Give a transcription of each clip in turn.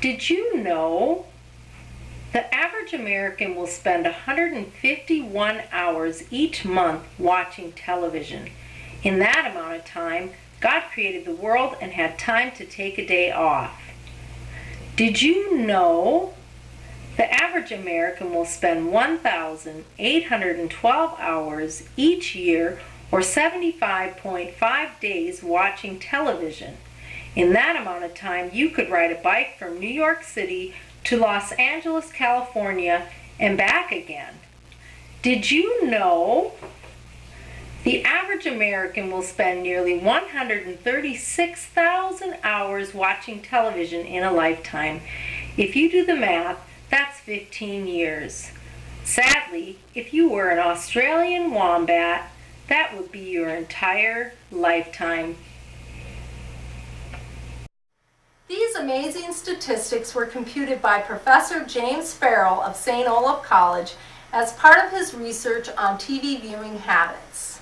Did you know the average American will spend 151 hours each month watching television? In that amount of time, God created the world and had time to take a day off. Did you know the average American will spend 1,812 hours each year, or 75.5 days, watching television? In that amount of time, you could ride a bike from New York City to Los Angeles, California, and back again. Did you know the average American will spend nearly 136,000 hours watching television in a lifetime? If you do the math, that's 15 years. Sadly, if you were an Australian wombat, that would be your entire lifetime. These amazing statistics were computed by Professor James Farrell of St. Olaf College as part of his research on TV viewing habits.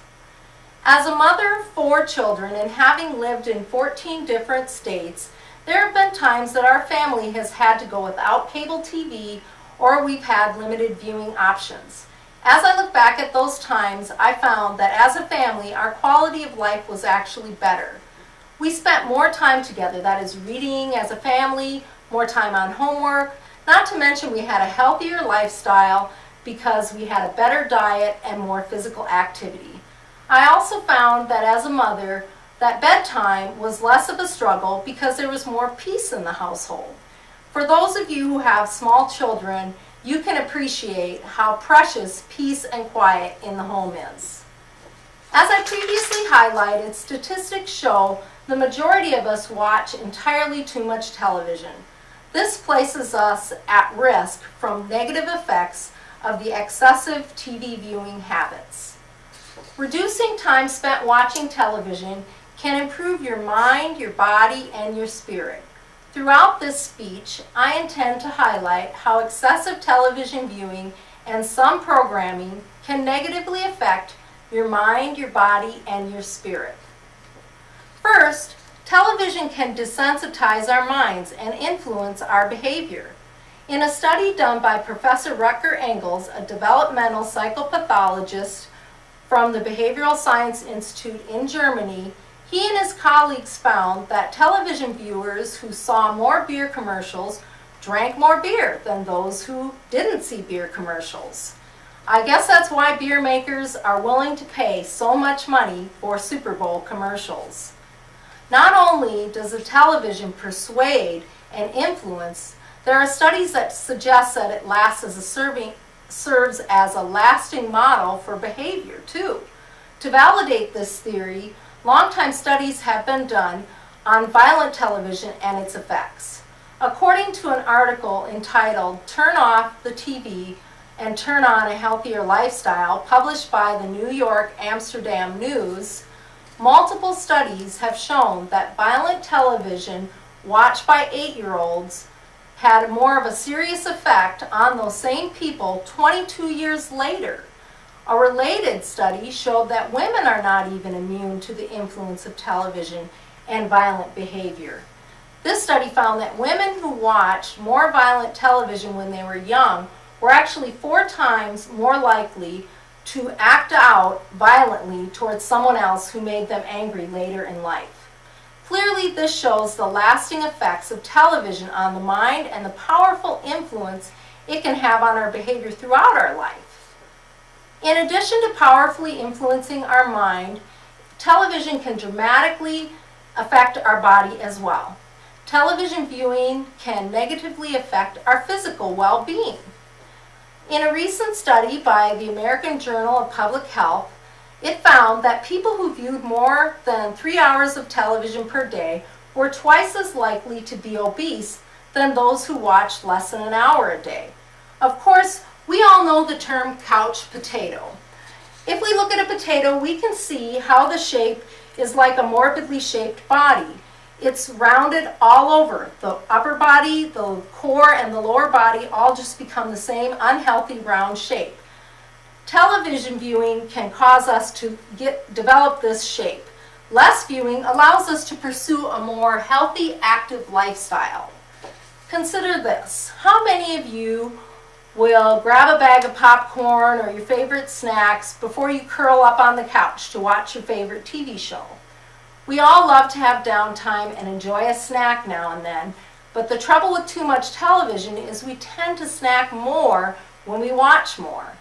As a mother of 4 children and having lived in 14 different states, there have been times that our family has had to go without cable TV, or we've had limited viewing options. As I look back at those times, I found that as a family, our quality of life was actually better. We spent more time together, that is, reading as a family, more time on homework, not to mention we had a healthier lifestyle because we had a better diet and more physical activity. I also found that as a mother, that bedtime was less of a struggle because there was more peace in the household. For those of you who have small children, you can appreciate how precious peace and quiet in the home is. As I previously highlighted, statistics show the majority of us watch entirely too much television. This places us at risk from negative effects of the excessive TV viewing habits. Reducing time spent watching television can improve your mind, your body, and your spirit. Throughout this speech, I intend to highlight how excessive television viewing and some programming can negatively affect your mind, your body, and your spirit. First, television can desensitize our minds and influence our behavior. In a study done by Professor Rutger Engels, a developmental psychopathologist from the Behavioral Science Institute in Germany, he and his colleagues found that television viewers who saw more beer commercials drank more beer than those who didn't see beer commercials. I guess that's why beer makers are willing to pay so much money for Super Bowl commercials. Not only does the television persuade and influence, there are studies that suggest that it serves as a lasting model for behavior too. To validate this theory, longtime studies have been done on violent television and its effects. According to an article entitled "Turn Off the TV and Turn on a Healthier Lifestyle," published by the New York Amsterdam News, multiple studies have shown that violent television watched by 8-year-olds had more of a serious effect on those same people 22 years later. A related study showed that women are not even immune to the influence of television and violent behavior. This study found that women who watched more violent television when they were young were actually 4 times more likely to act out violently towards someone else who made them angry later in life. Clearly, this shows the lasting effects of television on the mind and the powerful influence it can have on our behavior throughout our life. In addition to powerfully influencing our mind, television can dramatically affect our body as well. Television viewing can negatively affect our physical well-being. In a recent study by the American Journal of Public Health, it found that people who viewed more than 3 hours of television per day were twice as likely to be obese than those who watched less than an hour a day. Of course, we all know the term couch potato. If we look at a potato, we can see how the shape is like a morbidly shaped body. It's rounded all over. The upper body, the core, and the lower body all just become the same unhealthy round shape. Television viewing can cause us to develop this shape. Less viewing allows us to pursue a more healthy, active lifestyle. Consider this. How many of you will grab a bag of popcorn or your favorite snacks before you curl up on the couch to watch your favorite TV show? We all love to have downtime and enjoy a snack now and then, but the trouble with too much television is we tend to snack more when we watch more.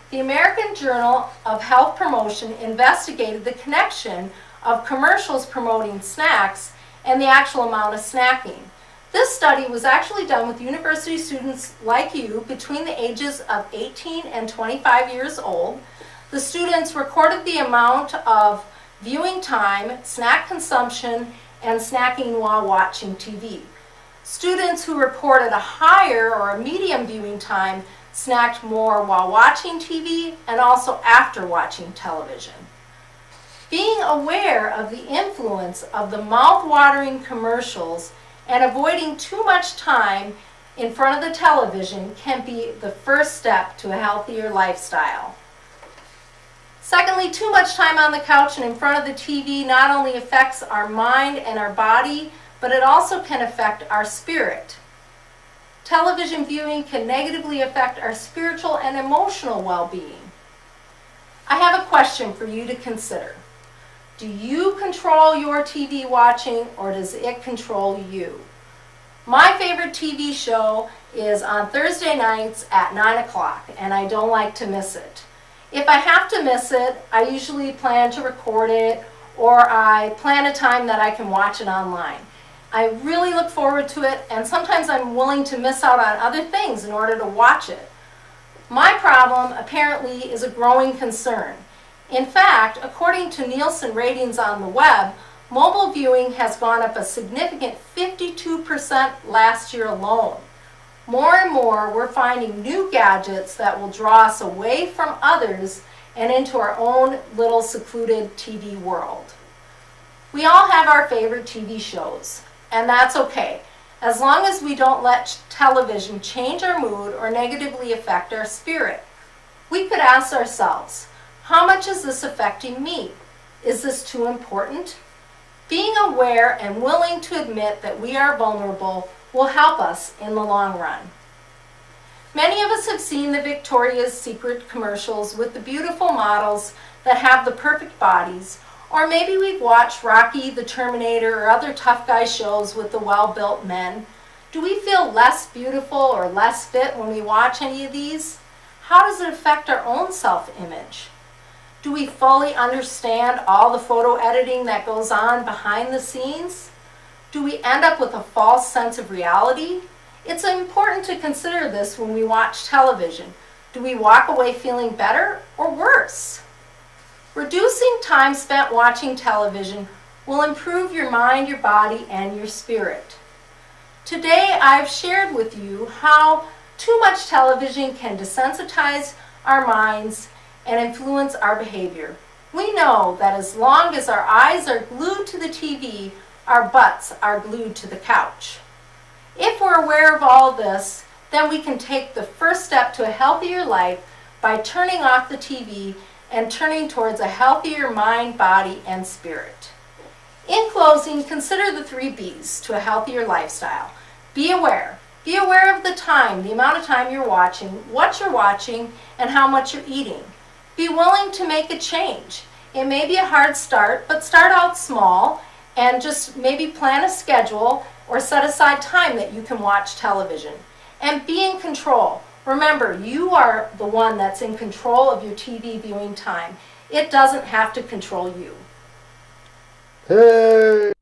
The American Journal of Health Promotion investigated the connection of commercials promoting snacks and the actual amount of snacking. This study was actually done with university students like you between the ages of 18 and 25 years old. The students recorded the amount of viewing time, snack consumption, and snacking while watching TV. Students who reported a higher or a medium viewing time snacked more while watching TV and also after watching television. Being aware of the influence of the mouth-watering commercials and avoiding too much time in front of the television can be the first step to a healthier lifestyle. Secondly, too much time on the couch and in front of the TV not only affects our mind and our body, but it also can affect our spirit. Television viewing can negatively affect our spiritual and emotional well-being. I have a question for you to consider. Do you control your TV watching, or does it control you? My favorite TV show is on Thursday nights at 9 o'clock, and I don't like to miss it. If I have to miss it, I usually plan to record it, or I plan a time that I can watch it online. I really look forward to it, and sometimes I'm willing to miss out on other things in order to watch it. My problem, apparently, is a growing concern. In fact, according to Nielsen ratings on the web, mobile viewing has gone up a significant 52% last year alone. More and more, we're finding new gadgets that will draw us away from others and into our own little secluded TV world. We all have our favorite TV shows, and that's okay, as long as we don't let television change our mood or negatively affect our spirit. We could ask ourselves, how much is this affecting me? Is this too important? Being aware and willing to admit that we are vulnerable will help us in the long run. Many of us have seen the Victoria's Secret commercials with the beautiful models that have the perfect bodies, or maybe we've watched Rocky, the Terminator, or other tough guy shows with the well-built men. Do we feel less beautiful or less fit when we watch any of these? How does it affect our own self-image? Do we fully understand all the photo editing that goes on behind the scenes? Do we end up with a false sense of reality? It's important to consider this when we watch television. Do we walk away feeling better or worse? Reducing time spent watching television will improve your mind, your body, and your spirit. Today, I've shared with you how too much television can desensitize our minds and influence our behavior. We know that as long as our eyes are glued to the TV, our butts are glued to the couch. If we're aware of all this, then we can take the first step to a healthier life by turning off the TV and turning towards a healthier mind, body, and spirit. In closing, consider the 3 B's to a healthier lifestyle. Be aware. Be aware of the time, the amount of time you're watching, what you're watching, and how much you're eating. Be willing to make a change. It may be a hard start, but start out small and just maybe plan a schedule or set aside time that you can watch television. And be in control. Remember, you are the one that's in control of your TV viewing time. It doesn't have to control you. Hey!